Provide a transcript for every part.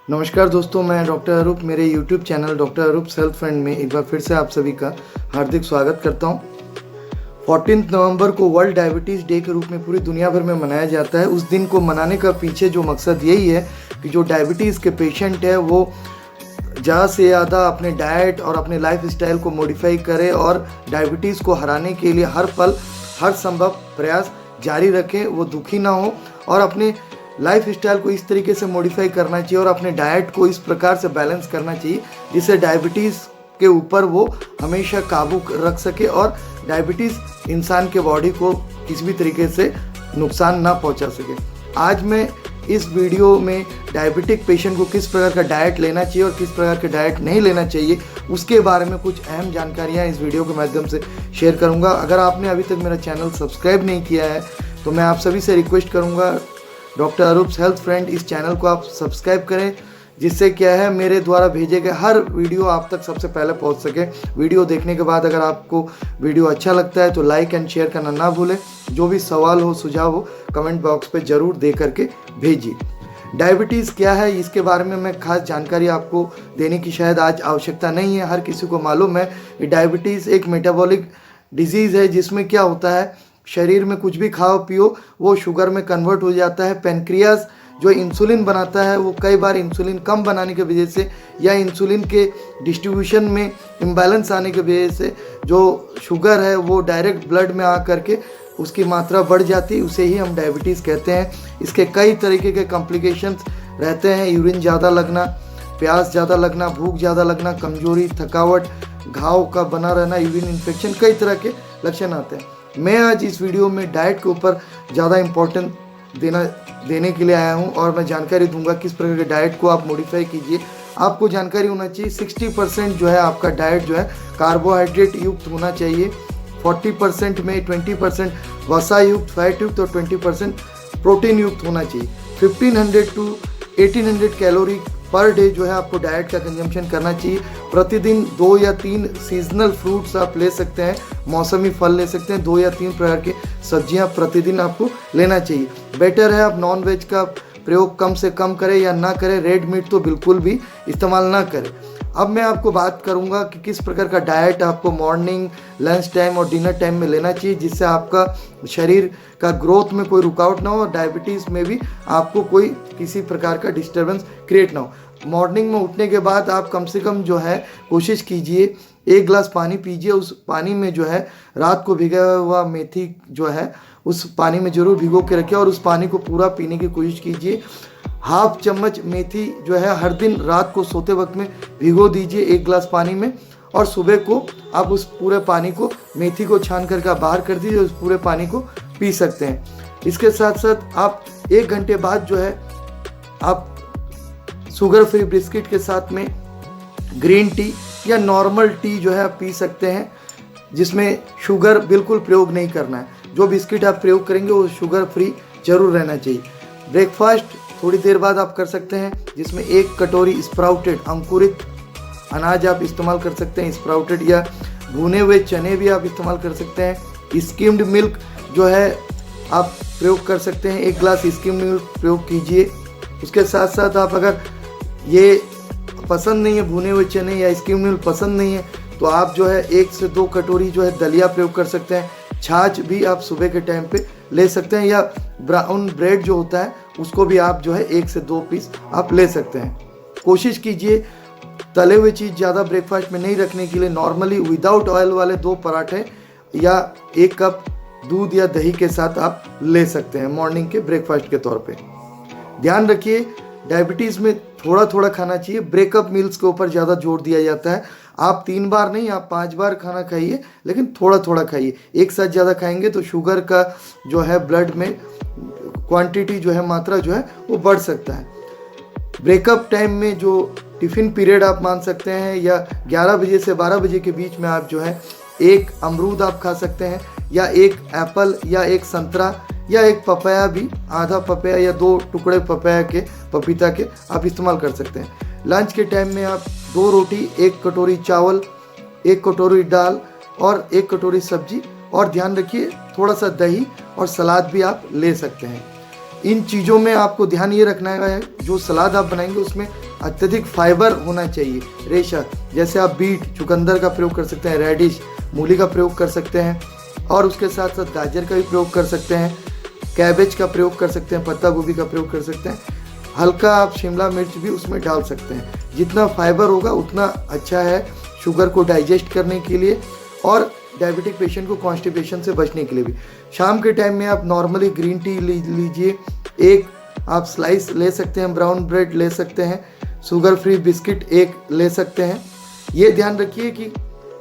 नमस्कार दोस्तों, मैं डॉक्टर अरूप। मेरे यूट्यूब चैनल डॉक्टर अरूप सेल्फ फ्रेंड में एक बार फिर से आप सभी का हार्दिक स्वागत करता हूं। 14 नवंबर को वर्ल्ड डायबिटीज़ डे के रूप में पूरी दुनिया भर में मनाया जाता है। उस दिन को मनाने का पीछे जो मकसद यही है कि जो डायबिटीज़ के पेशेंट है वो ज़्यादा से ज़्यादा अपने डाइट और अपने लाइफ स्टाइल को मॉडिफाई करे और डायबिटीज़ को हराने के लिए हर पल हर संभव प्रयास जारी रखें, वो दुखी ना हो और अपने लाइफ स्टाइल को इस तरीके से मॉडिफाई करना चाहिए और अपने डाइट को इस प्रकार से बैलेंस करना चाहिए जिससे डायबिटीज़ के ऊपर वो हमेशा काबू रख सके और डायबिटीज़ इंसान के बॉडी को किसी भी तरीके से नुकसान ना पहुंचा सके। आज मैं इस वीडियो में डायबिटिक पेशेंट को किस प्रकार का डाइट लेना चाहिए और किस प्रकार का डाइट नहीं लेना चाहिए उसके बारे में कुछ अहम जानकारियाँ इस वीडियो के माध्यम से शेयर करूँगा। अगर आपने अभी तक मेरा चैनल सब्सक्राइब नहीं किया है तो मैं आप सभी से रिक्वेस्ट करूँगा डॉक्टर अरूप हेल्थ फ्रेंड इस चैनल को आप सब्सक्राइब करें, जिससे क्या है मेरे द्वारा भेजे गए हर वीडियो आप तक सबसे पहले पहुंच सके। वीडियो देखने के बाद अगर आपको वीडियो अच्छा लगता है तो लाइक एंड शेयर करना ना भूलें। जो भी सवाल हो सुझाव हो कमेंट बॉक्स पे ज़रूर दे करके भेजिए। डायबिटीज़ क्या है इसके बारे में मैं खास जानकारी आपको देने की शायद आज आवश्यकता नहीं है। हर किसी को मालूम है कि डायबिटीज़ एक मेटाबॉलिक डिजीज़ है जिसमें क्या होता है, शरीर में कुछ भी खाओ पियो वो शुगर में कन्वर्ट हो जाता है। पेनक्रियास जो इंसुलिन बनाता है वो कई बार इंसुलिन कम बनाने की वजह से या इंसुलिन के डिस्ट्रीब्यूशन में इम्बैलेंस आने की वजह से जो शुगर है वो डायरेक्ट ब्लड में आ करके उसकी मात्रा बढ़ जाती है, उसे ही हम डायबिटीज़ कहते हैं। इसके कई तरीके के कॉम्प्लिकेशंस रहते हैं, यूरिन ज़्यादा लगना, प्यास ज़्यादा लगना, भूख ज़्यादा लगना, कमजोरी, थकावट, घाव का बना रहना, यूरिन इन्फेक्शन, कई तरह के लक्षण आते हैं। मैं आज इस वीडियो में डाइट के ऊपर ज़्यादा इम्पोर्टेंस देने के लिए आया हूं और मैं जानकारी दूंगा किस प्रकार के डाइट को आप मॉडिफाई कीजिए। आपको जानकारी होना चाहिए 60% जो है आपका डाइट जो है कार्बोहाइड्रेट युक्त होना चाहिए, 40% में 20% वसा युक्त, फैट युक्त और 20% प्रोटीन युक्त होना चाहिए। 1500 to 1800 कैलोरी पर डे जो है आपको डाइट का कंजम्पशन करना चाहिए। प्रतिदिन 2 या 3 सीजनल फ्रूट्स आप ले सकते हैं, मौसमी फल ले सकते हैं, 2 या 3 प्रकार की सब्जियां प्रतिदिन आपको लेना चाहिए। बेटर है आप नॉन वेज का प्रयोग कम से कम करें या ना करें, रेड मीट तो बिल्कुल भी इस्तेमाल ना करें। अब मैं आपको बात करूंगा कि किस प्रकार का डाइट आपको मॉर्निंग, लंच टाइम और डिनर टाइम में लेना चाहिए जिससे आपका शरीर का ग्रोथ में कोई रुकावट ना हो और डायबिटीज़ में भी आपको कोई किसी प्रकार का डिस्टर्बेंस क्रिएट ना हो। मॉर्निंग में उठने के बाद आप कम से कम जो है कोशिश कीजिए 1 गिलास पानी पीजिए। उस पानी में जो है रात को भिगा हुआ मेथी जो है उस पानी में ज़रूर भिगो के रखिए और उस पानी को पूरा पीने की कोशिश कीजिए। हाफ चम्मच मेथी जो है हर दिन रात को सोते वक्त में भिगो दीजिए 1 गिलास पानी में और सुबह को आप उस पूरे पानी को, मेथी को छान करके आप बाहर कर दीजिए, उस पूरे पानी को पी सकते हैं। इसके साथ साथ आप 1 घंटे बाद जो है आप शुगर फ्री बिस्किट के साथ में ग्रीन टी या नॉर्मल टी जो है आप पी सकते हैं जिसमें शुगर बिल्कुल प्रयोग नहीं करना है। जो बिस्किट आप प्रयोग करेंगे वो शुगर फ्री जरूर रहना चाहिए। ब्रेकफास्ट थोड़ी देर बाद आप कर सकते हैं जिसमें 1 कटोरी स्प्राउटेड अंकुरित अनाज आप इस्तेमाल कर सकते हैं, स्प्राउटेड या भुने हुए चने भी आप इस्तेमाल कर सकते हैं। स्किम्ड मिल्क जो है आप प्रयोग कर सकते हैं, 1 गिलास स्किम्ड मिल्क प्रयोग कीजिए। उसके साथ साथ आप अगर ये पसंद नहीं है, भुने हुए चने या स्किम्ड मिल्क पसंद नहीं है तो आप जो है 1 से 2 कटोरी जो है दलिया प्रयोग कर सकते हैं। छाछ भी आप सुबह के टाइम पे ले सकते हैं या ब्राउन ब्रेड जो होता है उसको भी आप जो है 1 से 2 पीस आप ले सकते हैं। कोशिश कीजिए तले हुए चीज़ ज़्यादा ब्रेकफास्ट में नहीं रखने के लिए नॉर्मली विदाउट ऑयल वाले 2 पराठे या 1 कप दूध या दही के साथ आप ले सकते हैं मॉर्निंग के ब्रेकफास्ट के तौर पे। ध्यान रखिए डायबिटीज़ में थोड़ा थोड़ा खाना चाहिए, ब्रेकअप मील्स के ऊपर ज़्यादा जोर दिया जाता है। आप 3 बार नहीं, आप 5 बार खाना खाइए लेकिन थोड़ा थोड़ा खाइए। एक साथ ज़्यादा खाएंगे तो शुगर का जो है ब्लड में क्वांटिटी जो है, मात्रा जो है वो बढ़ सकता है। ब्रेकअप टाइम में जो टिफ़िन पीरियड आप मान सकते हैं या 11 बजे से 12 बजे के बीच में आप जो है 1 अमरूद आप खा सकते हैं या 1 एप्पल या 1 संतरा या 1 पपाया भी, आधा पपाया या 2 टुकड़े पपाया के, पपीता के आप इस्तेमाल कर सकते हैं। लंच के टाइम में आप 2 रोटी, 1 कटोरी चावल, 1 कटोरी दाल और 1 कटोरी सब्जी और ध्यान रखिए थोड़ा सा दही और सलाद भी आप ले सकते हैं। इन चीज़ों में आपको ध्यान ये रखना है, जो सलाद आप बनाएंगे उसमें अत्यधिक फाइबर होना चाहिए, रेशा। जैसे आप बीट, चुकंदर का प्रयोग कर सकते हैं, रेडिश, मूली का प्रयोग कर सकते हैं, और उसके साथ साथ गाजर का भी प्रयोग कर सकते हैं, कैबेज का प्रयोग कर सकते हैं, पत्ता गोभी का प्रयोग कर सकते हैं, हल्का आप शिमला मिर्च भी उसमें डाल सकते हैं। जितना फाइबर होगा उतना अच्छा है शुगर को डाइजेस्ट करने के लिए और डायबिटिक पेशेंट को कॉन्स्टिपेशन से बचने के लिए भी। शाम के टाइम में आप नॉर्मली ग्रीन टी लीजिए, एक आप स्लाइस ले सकते हैं, ब्राउन ब्रेड ले सकते हैं, शुगर फ्री बिस्किट एक ले सकते हैं। ये ध्यान रखिए कि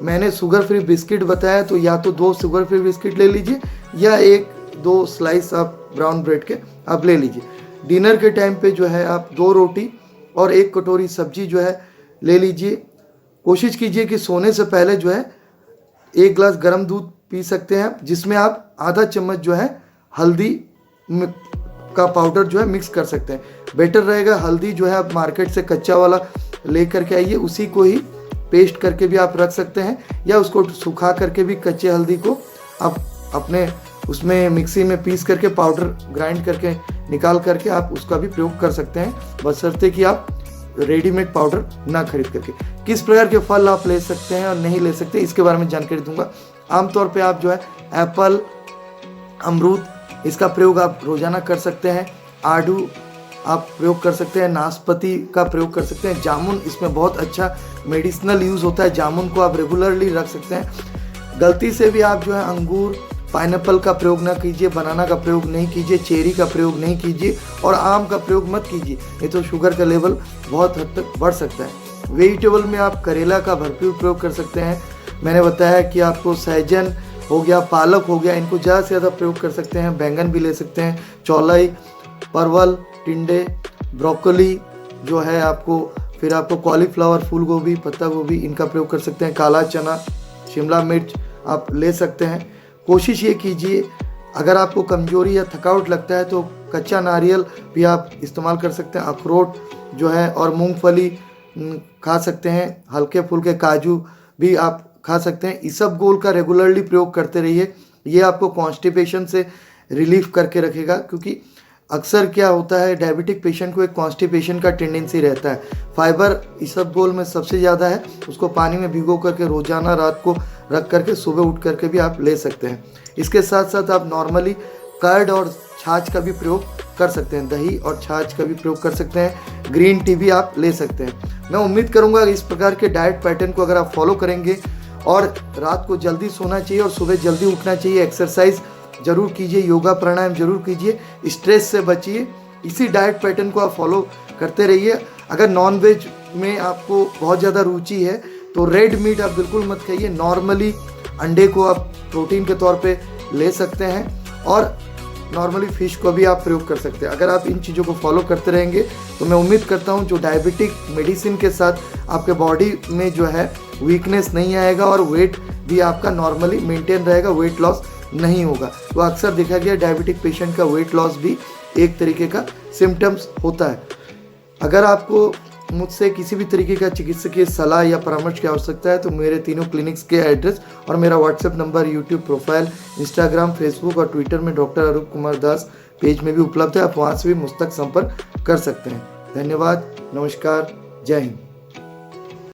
मैंने शुगर फ्री बिस्किट बताया, तो या तो 2 शुगर फ्री बिस्किट ले लीजिए या 1-2 स्लाइस आप ब्राउन ब्रेड के आप ले लीजिए। डिनर के टाइम पे जो है आप 2 रोटी और 1 कटोरी सब्जी जो है ले लीजिए। कोशिश कीजिए कि सोने से पहले जो है 1 गिलास गर्म दूध पी सकते हैं, जिसमें आप आधा चम्मच जो है हल्दी का पाउडर जो है मिक्स कर सकते हैं। बेटर रहेगा हल्दी जो है आप मार्केट से कच्चा वाला ले करके आइए, उसी को ही पेस्ट करके भी आप रख सकते हैं, या उसको सुखा करके भी कच्चे हल्दी को आप अपने उसमें मिक्सी में पीस करके पाउडर ग्राइंड करके निकाल करके आप उसका भी प्रयोग कर सकते हैं, बशर्ते कि आप रेडीमेड पाउडर ना खरीद करके। किस प्रकार के फल आप ले सकते हैं और नहीं ले सकते, इसके बारे में जानकारी दूंगा। आमतौर पे आप जो है एप्पल, अमरूद, इसका प्रयोग आप रोजाना कर सकते हैं। आड़ू आप प्रयोग कर सकते हैं, नाशपाती का प्रयोग कर सकते हैं, जामुन इसमें बहुत अच्छा मेडिसिनल यूज़ होता है, जामुन को आप रेगुलरली रख सकते हैं। गलती से भी आप जो है अंगूर, पाइनएप्पल का प्रयोग ना कीजिए, बनाना का प्रयोग नहीं कीजिए, चेरी का प्रयोग नहीं कीजिए और आम का प्रयोग मत कीजिए, नहीं तो शुगर का लेवल बहुत हद तक बढ़ सकता है। वेजिटेबल में आप करेला का भरपूर प्रयोग कर सकते हैं। मैंने बताया कि आपको सहजन हो गया, पालक हो गया, इनको ज़्यादा से ज़्यादा प्रयोग कर सकते हैं। बैंगन भी ले सकते हैं, चौलाई, परवल, टिंडे, ब्रोकली जो है आपको, फिर आपको कॉलीफ्लावर, फूल गोभी, पत्ता गोभी, इनका प्रयोग कर सकते हैं। काला चना, शिमला मिर्च आप ले सकते हैं। कोशिश ये कीजिए, अगर आपको कमजोरी या थकावट लगता है तो कच्चा नारियल भी आप इस्तेमाल कर सकते हैं, अखरोट जो है और मूंगफली खा सकते हैं, हल्के फुल्के काजू भी आप खा सकते हैं। इसबगोल का रेगुलरली प्रयोग करते रहिए, ये आपको कॉन्स्टिपेशन से रिलीफ करके रखेगा, क्योंकि अक्सर क्या होता है डायबिटिक पेशेंट को एक कॉन्स्टिपेशन का टेंडेंसी रहता है। फाइबर इसबगोल में सबसे ज़्यादा है, उसको पानी में भिगो करके रोजाना रात को रख करके सुबह उठ करके भी आप ले सकते हैं। इसके साथ साथ आप नॉर्मली कर्ड और छाछ का भी प्रयोग कर सकते हैं, दही और छाछ का भी प्रयोग कर सकते हैं। ग्रीन टी भी आप ले सकते हैं। मैं उम्मीद करूँगा इस प्रकार के डाइट पैटर्न को अगर आप फॉलो करेंगे, और रात को जल्दी सोना चाहिए और सुबह जल्दी उठना चाहिए, एक्सरसाइज जरूर कीजिए, योगा प्राणायाम जरूर कीजिए, स्ट्रेस से बचिए, इसी डाइट पैटर्न को आप फॉलो करते रहिए। अगर नॉनवेज में आपको बहुत ज़्यादा रुचि है तो रेड मीट आप बिल्कुल मत खाइए, नॉर्मली अंडे को आप प्रोटीन के तौर पे ले सकते हैं और नॉर्मली फिश को भी आप प्रयोग कर सकते हैं। अगर आप इन चीज़ों को फॉलो करते रहेंगे तो मैं उम्मीद करता हूँ जो डायबिटिक मेडिसिन के साथ आपके बॉडी में जो है वीकनेस नहीं आएगा और वेट भी आपका नॉर्मली मेंटेन रहेगा, वेट लॉस नहीं होगा। तो अक्सर देखा गया डायबिटिक पेशेंट का वेट लॉस भी एक तरीके का सिम्टम्स होता है। अगर आपको मुझसे किसी भी तरीके का चिकित्सकीय सलाह या परामर्श की आवश्यकता है तो मेरे तीनों क्लिनिक्स के एड्रेस और मेरा WhatsApp number, YouTube profile, Instagram, Facebook और ट्विटर में डॉक्टर अरूप कुमार दास पेज में भी उपलब्ध है। आप वहाँ से भी मुझ तक संपर्क कर सकते हैं। धन्यवाद, नमस्कार, जय हिंद।